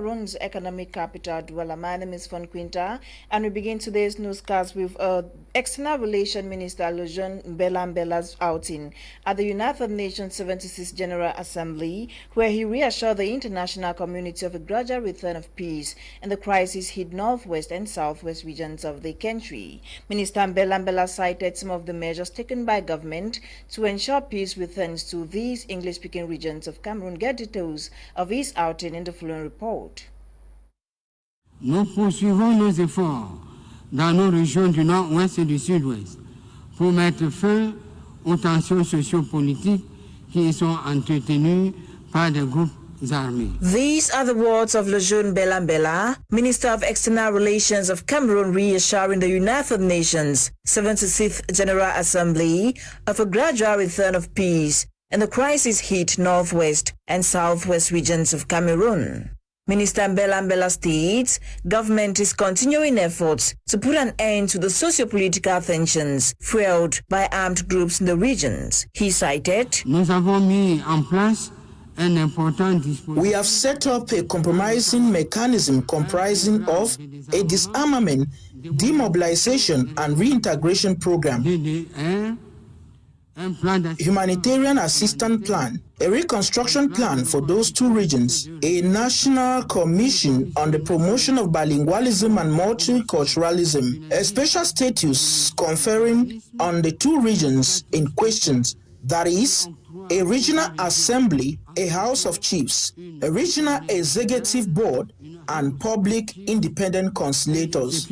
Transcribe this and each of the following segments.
Cameroon's economic capital, Douala. My name is FON QUINTER, and we begin today's newscast with External Relations Minister Lejeune Mbela's outing at the United Nations 76th General Assembly, where he reassured the international community of a gradual return of peace in the crisis-hit northwest and southwest regions of the country. Minister Mbela cited some of the measures taken by government to ensure peace returns to these English-speaking regions of Cameroon. Get details of his outing in the following report. Nous poursuivons nos efforts dans nos régions du nord-ouest et du sud-ouest pour mettre fin aux tensions sociopolitiques qui sont entretenues par des groupes armés. These are the words of Lejeune Mbela, Minister of External Relations of Cameroon, reassuring the United Nations 76th General Assembly of a gradual return of peace in the crisis-hit northwest and southwest regions of Cameroon. Minister Mbela states government is continuing efforts to put an end to the socio-political tensions fueled by armed groups in the regions. He cited, Nous avons mis en place un important We have set up a compromising mechanism comprising of a disarmament, demobilization and reintegration program, humanitarian assistance plan, a reconstruction plan for those two regions, a national commission on the promotion of bilingualism and multiculturalism, a special status conferring on the two regions in question, that is, a regional assembly, a house of chiefs, a regional executive board, and public independent conciliators.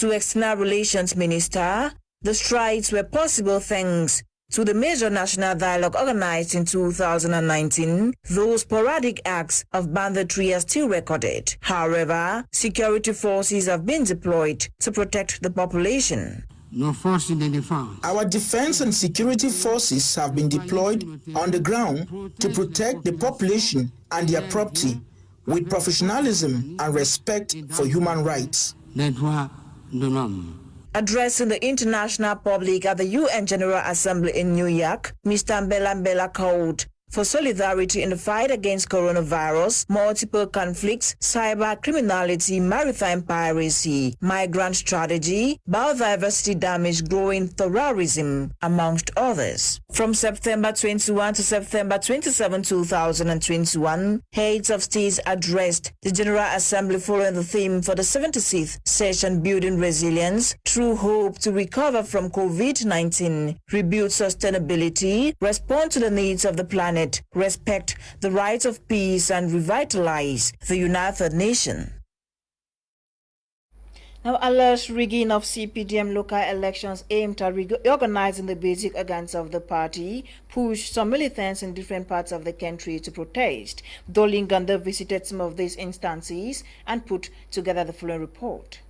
To External Relations Minister, the strides were possible thanks to the major national dialogue organized in 2019. Those sporadic acts of banditry are still recorded. However, security forces have been deployed to protect the population. Our defense and security forces have been deployed on the ground to protect the population and their property with professionalism and respect for human rights. Addressing the international public at the UN General Assembly in New York, Mr. Mbela called for solidarity in the fight against coronavirus, multiple conflicts, cyber criminality, maritime piracy, migrant strategy, biodiversity damage, growing terrorism, amongst others. From September 21 to September 27, 2021, heads of states addressed the General Assembly following the theme for the 76th session, Building Resilience through Hope to Recover from COVID-19, Rebuild Sustainability, Respond to the Needs of the Planet, respect the rights of peace, and revitalize the United Nations. Now, alleged rigging of CPDM local elections aimed at reorganizing the basic organs of the party pushed some militants in different parts of the country to protest. NOLINGA visited some of these instances and put together the following report.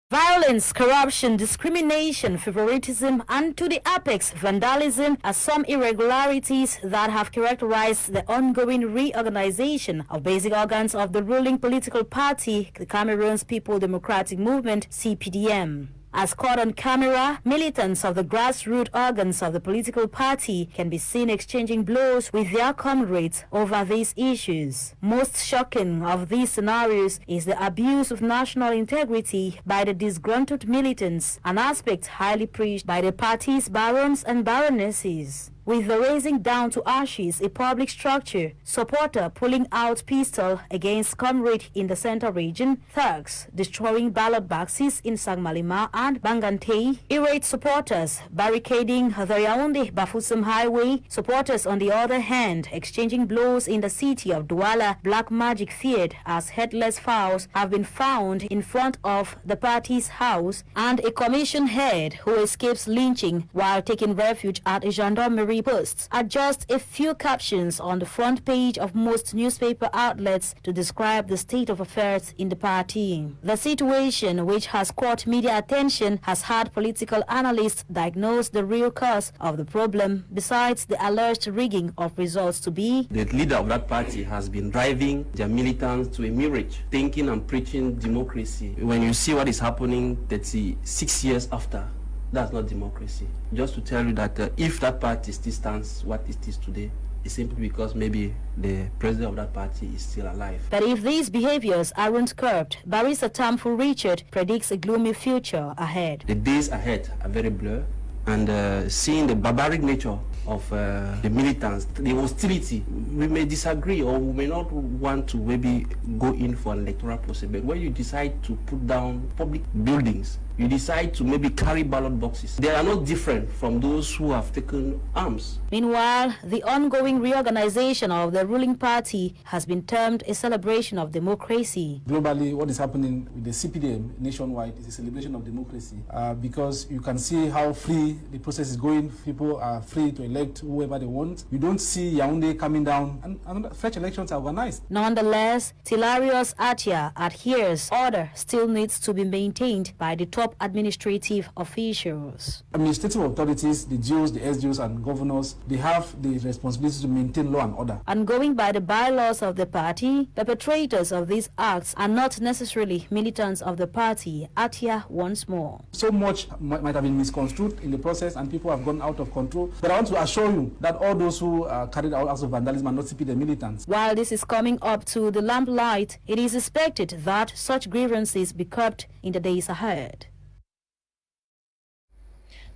Violence, corruption, discrimination, favoritism, and to the apex, vandalism are some irregularities that have characterized the ongoing reorganization of basic organs of the ruling political party, the Cameroon's People Democratic Movement, CPDM. As caught on camera, militants of the grassroots organs of the political party can be seen exchanging blows with their comrades over these issues. Most shocking of these scenarios is the abuse of national integrity by the disgruntled militants, an aspect highly preached by the party's barons and baronesses. With the razing down to ashes a public structure, supporter pulling out pistol against comrade in the center region, thugs destroying ballot boxes in Sangmalima and Bangantei, irate supporters barricading the Yaoundé-Bafoussam highway, supporters on the other hand exchanging blows in the city of Douala, black magic feared as headless fowls have been found in front of the party's house, and a commission head who escapes lynching while taking refuge at a gendarmerie posts are just a few captions on the front page of most newspaper outlets to describe the state of affairs in the party. The situation, which has caught media attention, has had political analysts diagnose the real cause of the problem, besides the alleged rigging of results to be the leader of that party has been driving their militants to a mirage, thinking and preaching democracy. When you see what is happening 36 years after, That's not democracy. Just to tell you that if that party still stands what it is today, it's simply because maybe the president of that party is still alive. But if these behaviors aren't curbed, Barrister Tamfu Richard predicts a gloomy future ahead. The days ahead are very blurred, and seeing the barbaric nature of the militants, the hostility, we may disagree or we may not want to maybe go in for an electoral process, but when you decide to put down public buildings, you decide to maybe carry ballot boxes, they are not different from those who have taken arms. Meanwhile, the ongoing reorganization of the ruling party has been termed a celebration of democracy. Globally, what is happening with the CPDM nationwide is a celebration of democracy because you can see how free the process is going. People are free to elect whoever they want. You don't see Yaoundé coming down, and fresh elections are organized. Nonetheless, Tilarius Atia adheres order still needs to be maintained by the top administrative officials. Administrative authorities, the GOs, the SGOs, and governors, they have the responsibility to maintain law and order. And going by the bylaws of the party, perpetrators of these acts are not necessarily militants of the party. Atia once more. So much might have been misconstrued in the process, and people have gone out of control. But I want to assure you that all those who carried out acts of vandalism are not CPD militants. While this is coming up to the lamplight, it is expected that such grievances be curbed in the days ahead.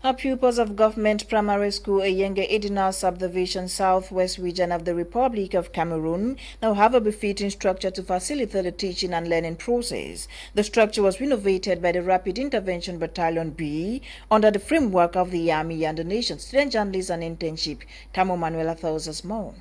Our pupils of Government Primary School Eyenge Edina Subdivision, Southwest Region of the Republic of Cameroon, now have a befitting structure to facilitate the teaching and learning process. The structure was renovated by the Rapid Intervention Battalion B under the framework of the Army and the Nation Student Journalist and Internship. Tamo Manuela tells us more.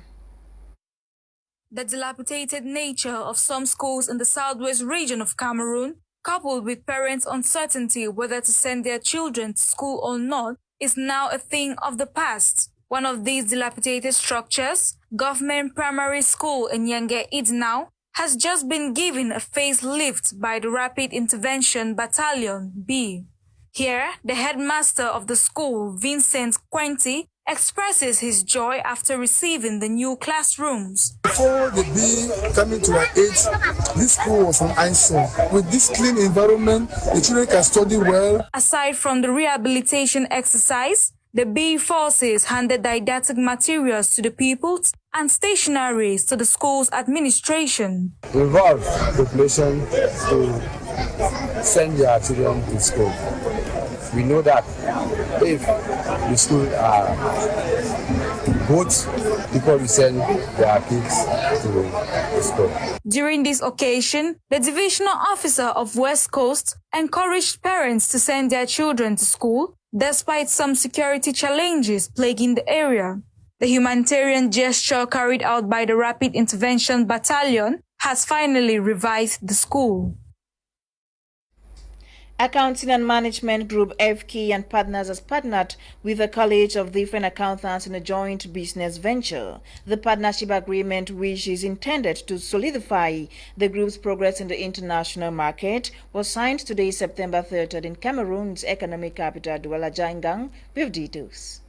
The dilapidated nature of some schools in the Southwest Region of Cameroon, coupled with parents' uncertainty whether to send their children to school or not, is now a thing of the past. One of these dilapidated structures, Government Primary School in Eyenge Edina, has just been given a facelift by the Rapid Intervention Battalion B. Here, the headmaster of the school, Vincent Quenty, expresses his joy after receiving the new classrooms. Before the B coming to our age, this school was an eyesore. With this clean environment, the children can study well. Aside from the rehabilitation exercise, the B forces handed didactic materials to the pupils and stationaries to the school's administration. We involve the population to send their children to school. We know that if the school are good, people will send their kids to the school. During this occasion, the divisional officer of West Coast encouraged parents to send their children to school despite some security challenges plaguing the area. The humanitarian gesture carried out by the Rapid Intervention Battalion has finally revived the school. Accounting and Management Group FK and Partners has partnered with the College of Different Accountants in a joint business venture. The partnership agreement, which is intended to solidify the group's progress in the international market, was signed today, September 3rd, in Cameroon's economic capital, Douala Jangang, with details.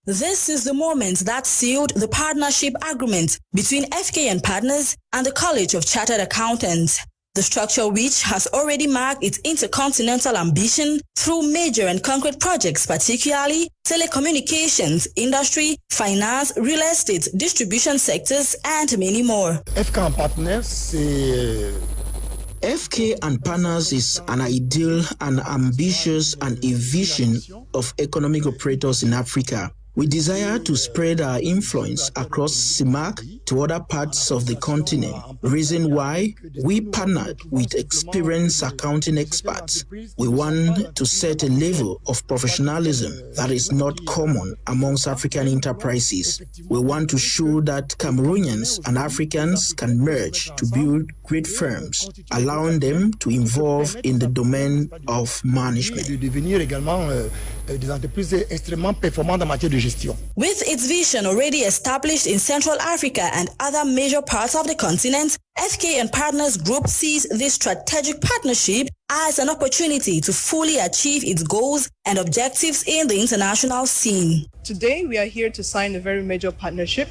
This is the moment that sealed the partnership agreement between FK and Partners and the College of Chartered Accountants. The structure, which has already marked its intercontinental ambition through major and concrete projects, particularly telecommunications, industry, finance, real estate, distribution sectors, and many more. FK and Partners, FK and Partners is an ideal and ambitious and a vision of economic operators in Africa. We desire to spread our influence across CIMAC to other parts of the continent, reason why we partnered with experienced accounting experts. We want to set a level of professionalism that is not common amongst African enterprises. We want to show that Cameroonians and Africans can merge to build great firms, allowing them to evolve in the domain of management. With its vision already established in Central Africa and other major parts of the continent, FK and Partners Group sees this strategic partnership as an opportunity to fully achieve its goals and objectives in the international scene. Today, we are here to sign a very major partnership.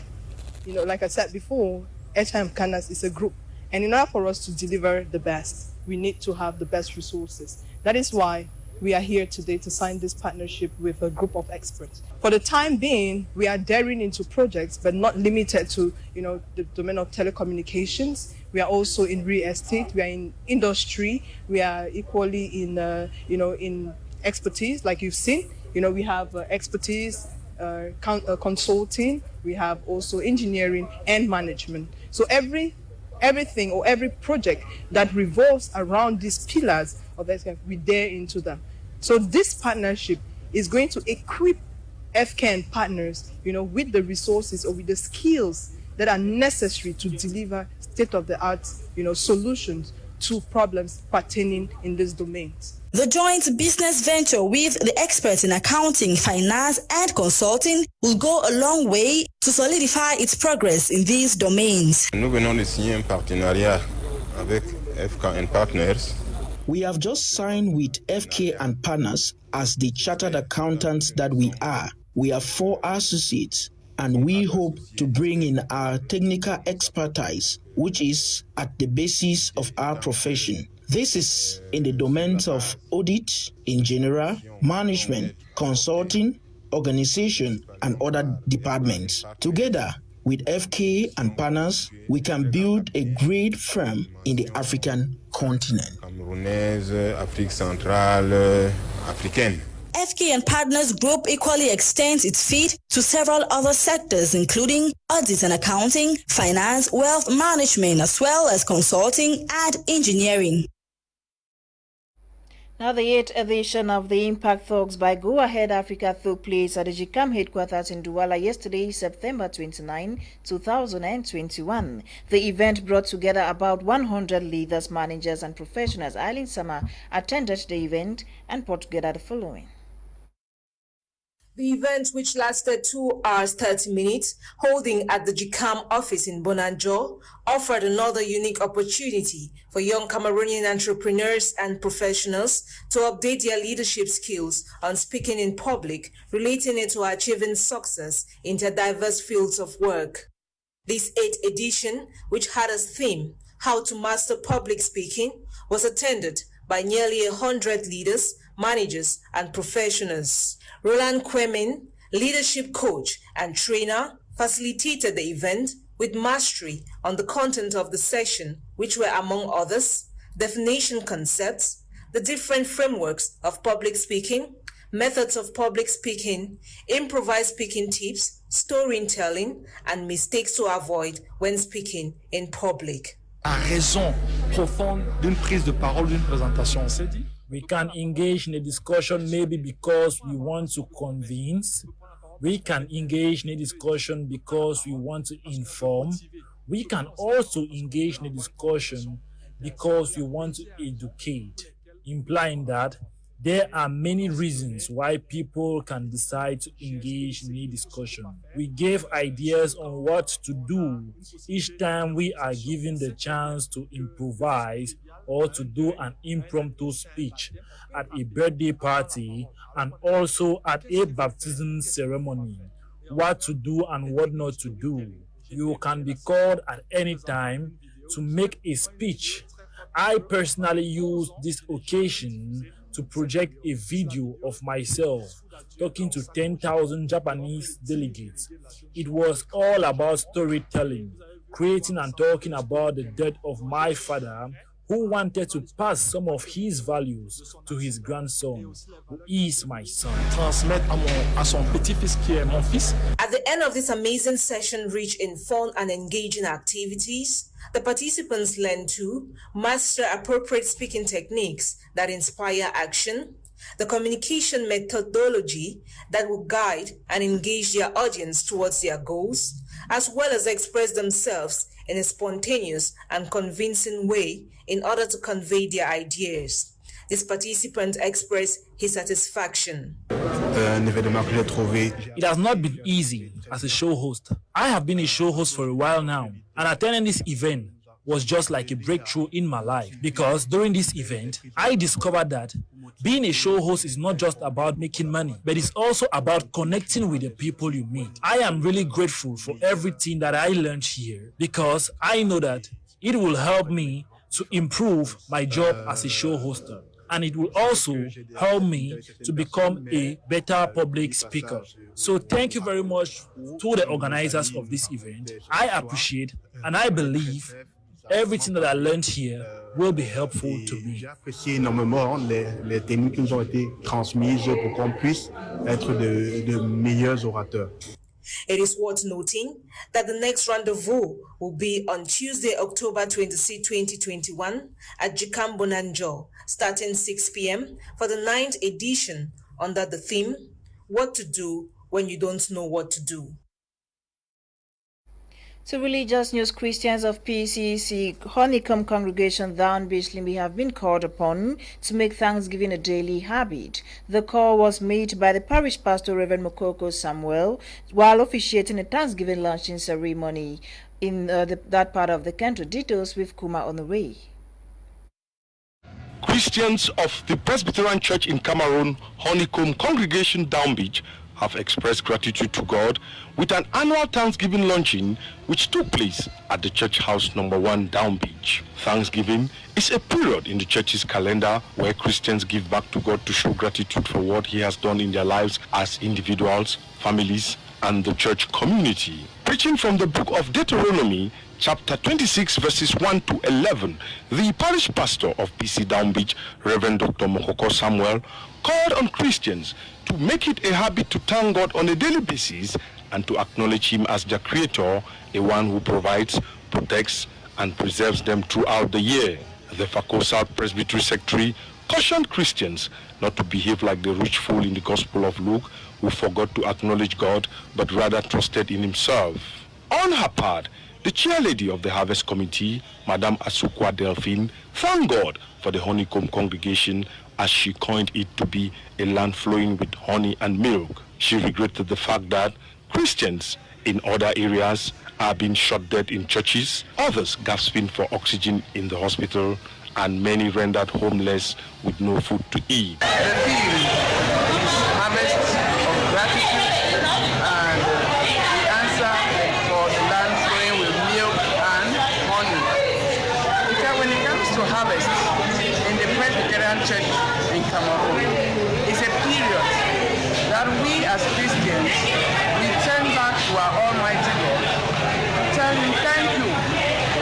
Like I said before, FK and Partners is a group, And in order for us to deliver the best, we need to have the best resources. That is why we are here today to sign this partnership with a group of experts. For the time being, we are daring into projects, but not limited to, the domain of telecommunications. We are also in real estate. We are in industry. We are equally in, in expertise, like you've seen. We have expertise, consulting. We have also engineering and management. So everything or every project that revolves around these pillars of FK, we dare into them. So this partnership is going to equip FK and partners, with the resources or with the skills that are necessary to deliver state-of-the-art, solutions to problems pertaining in these domains. The joint business venture with the experts in accounting, finance, and consulting will go a long way to solidify its progress in these domains. Nous venons de signer un partenariat avec FK and Partners. We have just signed with FK and Partners as the chartered accountants that we are. We are 4 associates, and we hope to bring in our technical expertise, which is at the basis of our profession. This is in the domains of audit in general, management, consulting, organization, and other departments. Together with FK and Partners, we can build a great firm in the African continent. Camerounaise, Afrique centrale, africaine. FK and Partners Group equally extends its feet to several other sectors, including audit and accounting, finance, wealth management, as well as consulting and engineering. Now, the 8th edition of the Impact Talks by Go Ahead Africa took place at the GCAM headquarters in Douala yesterday, September 29, 2021. The event brought together about 100 leaders, managers, and professionals. Eileen Sama attended the event and put together the following. The event, which lasted 2 hours 30 minutes, holding at the GCAM office in Bonanjo, offered another unique opportunity for young Cameroonian entrepreneurs and professionals to update their leadership skills on speaking in public, relating it to achieving success in their diverse fields of work. This 8th edition, which had as theme, How to Master Public Speaking, was attended by nearly 100 leaders, managers, and professionals. Roland Kwemin, leadership coach and trainer, facilitated the event with mastery on the content of the session, which were, among others, definition concepts, the different frameworks of public speaking, methods of public speaking, improvised speaking tips, storytelling, and mistakes to avoid when speaking in public. La raison profonde d'une prise de parole, d'une présentation, c'est dit. We can engage in a discussion maybe because we want to convince. We can engage in a discussion because we want to inform. We can also engage in a discussion because we want to educate, implying that there are many reasons why people can decide to engage in a discussion. We gave ideas on what to do each time we are given the chance to improvise or to do an impromptu speech at a birthday party and also at a baptism ceremony, what to do and what not to do. You can be called at any time to make a speech. I personally used this occasion to project a video of myself talking to 10,000 Japanese delegates. It was all about storytelling, creating and talking about the death of my father, who wanted to pass some of his values to his grandson, who is my son. At the end of this amazing session rich in fun and engaging activities, the participants learned to master appropriate speaking techniques that inspire action, the communication methodology that will guide and engage their audience towards their goals, as well as express themselves in a spontaneous and convincing way in order to convey their ideas. This participant expressed his satisfaction. It has not been easy as a show host. I have been a show host for a while now, and attending this event was just like a breakthrough in my life, because during this event, I discovered that being a show host is not just about making money, but it's also about connecting with the people you meet. I am really grateful for everything that I learned here, because I know that It will help me to improve my job as a show hoster. And it will also help me to become a better public speaker. So thank you very much to the organizers of this event. I appreciate and I believe everything that I learned here will be helpful to me. J'apprécie énormément les techniques qui nous ont été transmises pour qu'on puisse être de meilleurs orateurs. It is worth noting that the next rendezvous will be on Tuesday, October 26, 2021 at Jikam Bonanjo, starting 6 p.m. for the 9th edition under the theme, What to Do When You Don't Know What to Do. To religious news, Christians of PCC Honeycomb Congregation Down Beach Limby have been called upon to make Thanksgiving a daily habit. The call was made by the parish pastor, Reverend Mokoko Samuel, while officiating a Thanksgiving launching ceremony in that part of the country. Details with Kuma on the way. Christians of the Presbyterian Church in Cameroon, Honeycomb Congregation Down Beach, have expressed gratitude to God with an annual Thanksgiving launching which took place at the Church House No. 1 Down Beach. Thanksgiving is a period in the church's calendar where Christians give back to God to show gratitude for what He has done in their lives as individuals, families, and the church community. Preaching from the book of Deuteronomy, chapter 26, verses 1 to 11, the parish pastor of PC Down Beach, Reverend Dr. Mokoko Samuel, called on Christians to make it a habit to thank God on a daily basis and to acknowledge Him as their creator, the one who provides, protects, and preserves them throughout the year. The Fako South Presbytery Secretary cautioned Christians not to behave like the rich fool in the Gospel of Luke, who forgot to acknowledge God but rather trusted in himself. On her part, the chairlady of the Harvest Committee, Madame Asukwa Delphine, thanked God for the Honeycomb Congregation as she coined it to be a land flowing with honey and milk. She regretted the fact that Christians in other areas are being shot dead in churches, others gasping for oxygen in the hospital, and many rendered homeless with no food to eat. The theme is harvest of gratitude, and the answer for the land flowing with milk and honey. Because when it comes to harvest in the Presbyterian Church in Cameroon, it's a period that we as Christians, we turn back to our Almighty God, tell Him thank you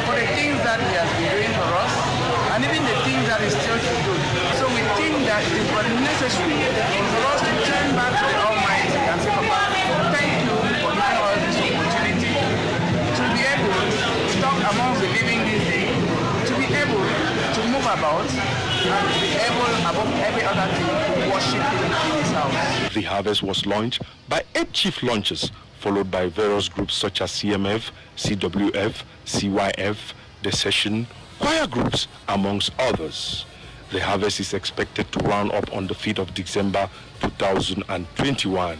for the things that He has been doing for us, and even the things that He still to do. So we think that it was necessary for us to turn back to the Almighty and say, Papa, thank you for giving us this opportunity to be able to talk amongst the living this day, to be able to move about, and to be able, above every other thing, to worship Him in His house. The harvest was launched by 8 chief launches, followed by various groups such as CMF, CWF, CYF, The Session, choir groups, amongst others. The harvest is expected to round up on the 5th of December 2021.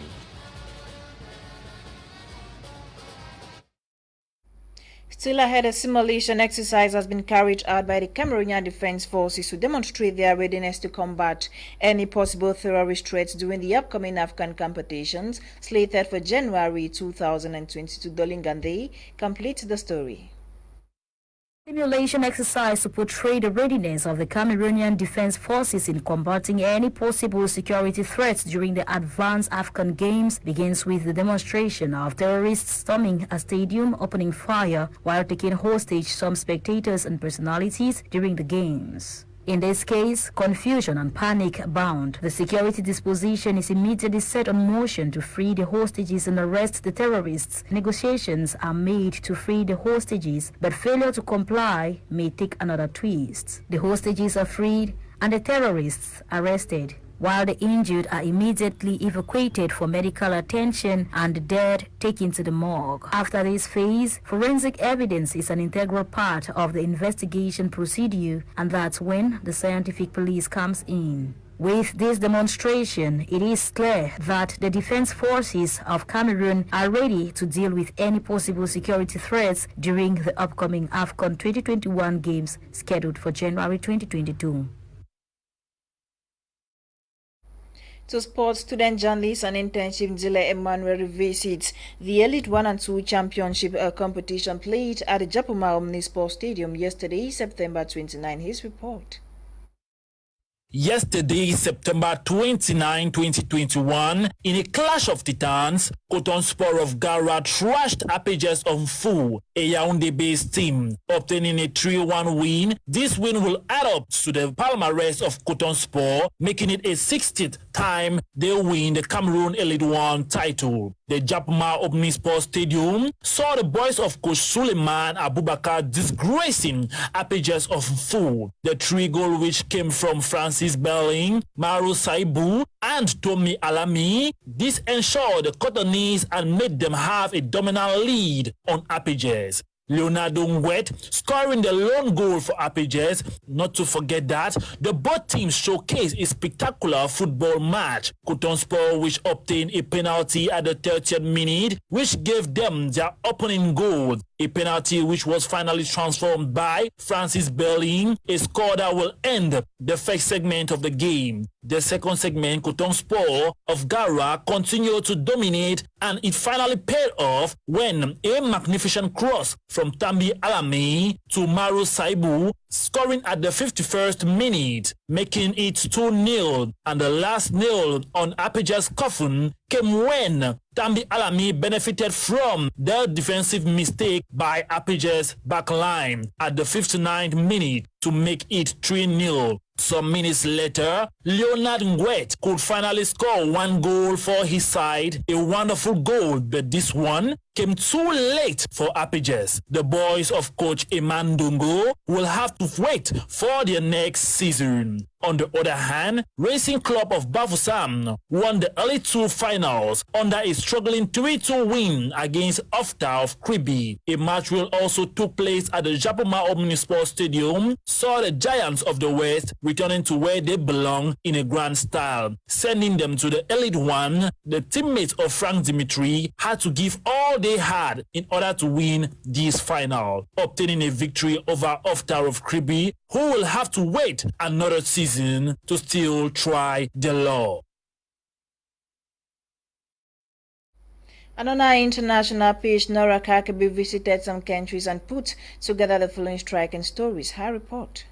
Still ahead, a simulation exercise has been carried out by the Cameroonian Defense Forces to demonstrate their readiness to combat any possible terrorist threats during the upcoming Afghan competitions slated for January 2022. NOLINGA Day completes the story. Simulation exercise to portray the readiness of the Cameroonian Defense Forces in combating any possible security threats during the advanced Afghan Games begins with the demonstration of terrorists storming a stadium, opening fire while taking hostage some spectators and personalities during the Games. In this case, confusion and panic abound. The security disposition is immediately set on motion to free the hostages and arrest the terrorists. Negotiations are made to free the hostages, but failure to comply may take another twist. The hostages are freed and the terrorists arrested, while the injured are immediately evacuated for medical attention and the dead taken to the morgue. After this phase, forensic evidence is an integral part of the investigation procedure, and that's when the scientific police comes in. With this demonstration, it is clear that the defense forces of Cameroon are ready to deal with any possible security threats during the upcoming AFCON 2021 Games scheduled for January 2022. To sports, student journalist and internship Zile Emmanuel revisits the Elite 1 and 2 Championship competition played at the Japoma Omnisport Stadium yesterday, September 29. His report. Yesterday, September 29, 2021, in a clash of titans, Coton Sport of Gara thrashed Apaches of Fou, a Yaoundé-based team, obtaining a 3-1 win. This win will add up to the palmarès of Coton Sport, making it a 60th time they win the Cameroon Elite 1 title. The Japoma Omnisport Stadium saw the boys of Coach Suleiman Abubakar disgracing Apaches of Fou. The 3 goals which came from Francis Belling, Maru Saibu, and Tommy Alami. This ensured the Cotonese and made them have a dominant lead on Apaches. Leonardo Ngwet scoring the lone goal for Apaches. Not to forget that the both teams showcased a spectacular football match. Coton Sport, which obtained a penalty at the 30th minute, which gave them their opening goal. A penalty which was finally transformed by Francis Belling, a score that will end the first segment of the game. The second segment, Coton Sport of Gara continued to dominate, and it finally paid off when a magnificent cross from Tambi Alami to Maru Saibu, scoring at the 51st minute, making it 2-0. And the last nail on Apaches' coffin came when Tambi Alami benefited from the defensive mistake by Apaches' backline at the 59th minute to make it 3-0. Some minutes later, Leonard Ngwet could finally score 1 goal for his side, a wonderful goal, but this one came too late for Apaches. The boys of coach Eman Dongo will have to wait for their next season. On the other hand, Racing Club of Bafoussam won the early 2 finals under a struggling 3-2 win against Ofta of Kribi. A match will also took place at the Japoma Omnisport Stadium, saw the Giants of the West returning to where they belong in a grand style. Sending them to the Elite 1, the teammates of Frank Dimitri had to give all they had in order to win this final, obtaining a victory over Ofta of Kribi, who will have to wait another season to still try the law. And on our international page, Nora Kakabi visited some countries and put together the following striking stories. Her report.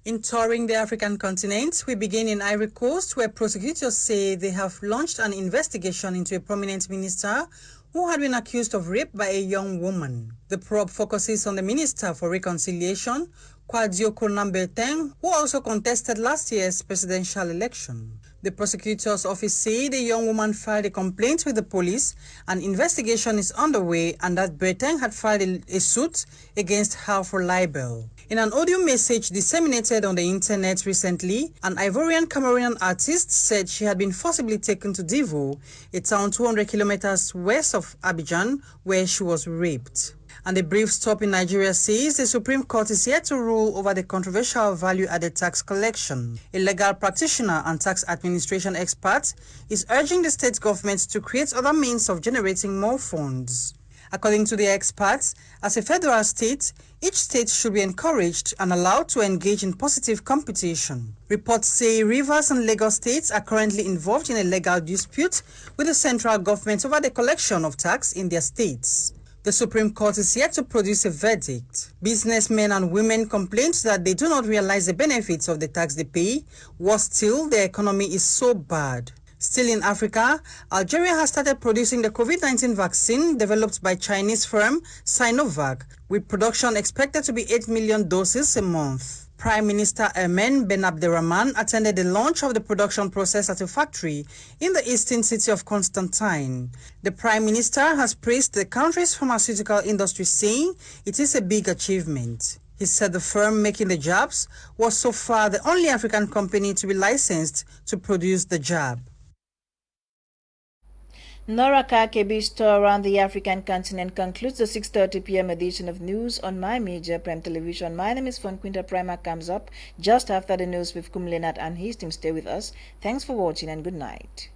In touring the African continent, we begin in Ivory Coast, where prosecutors say they have launched an investigation into a prominent minister who had been accused of rape by a young woman. The probe focuses on the Minister for Reconciliation, Kwadioko Namberteng, who also contested last year's presidential election. The prosecutor's office said the young woman filed a complaint with the police. An investigation is underway and that Berteng had filed a suit against her for libel. In an audio message disseminated on the internet recently, an Ivorian Cameroonian artist said she had been forcibly taken to Divo, a town 200 kilometers west of Abidjan, where she was raped. And a brief stop in Nigeria says the Supreme Court is yet to rule over the controversial value-added tax collection. A legal practitioner and tax administration expert is urging the state government to create other means of generating more funds. According to the experts, as a federal state, each state should be encouraged and allowed to engage in positive competition. Reports say Rivers and Lagos states are currently involved in a legal dispute with the central government over the collection of tax in their states. The Supreme Court is yet to produce a verdict. Businessmen and women complained that they do not realize the benefits of the tax they pay. Worse still, their economy is so bad. Still in Africa, Algeria has started producing the COVID-19 vaccine developed by Chinese firm Sinovac, with production expected to be 8 million doses a month. Prime Minister Ayman Ben Abderrahman attended the launch of the production process at a factory in the eastern city of Constantine. The Prime Minister has praised the country's pharmaceutical industry, saying it is a big achievement. He said the firm making the jabs was so far the only African company to be licensed to produce the jab. Nora Kakebi's tour around the African continent concludes the 6:30 p.m. edition of News on My Media Prime Television. My name is FON QUINTER. Primer comes up just after the news with Kum Leonard and his team. Stay with us. Thanks for watching and good night.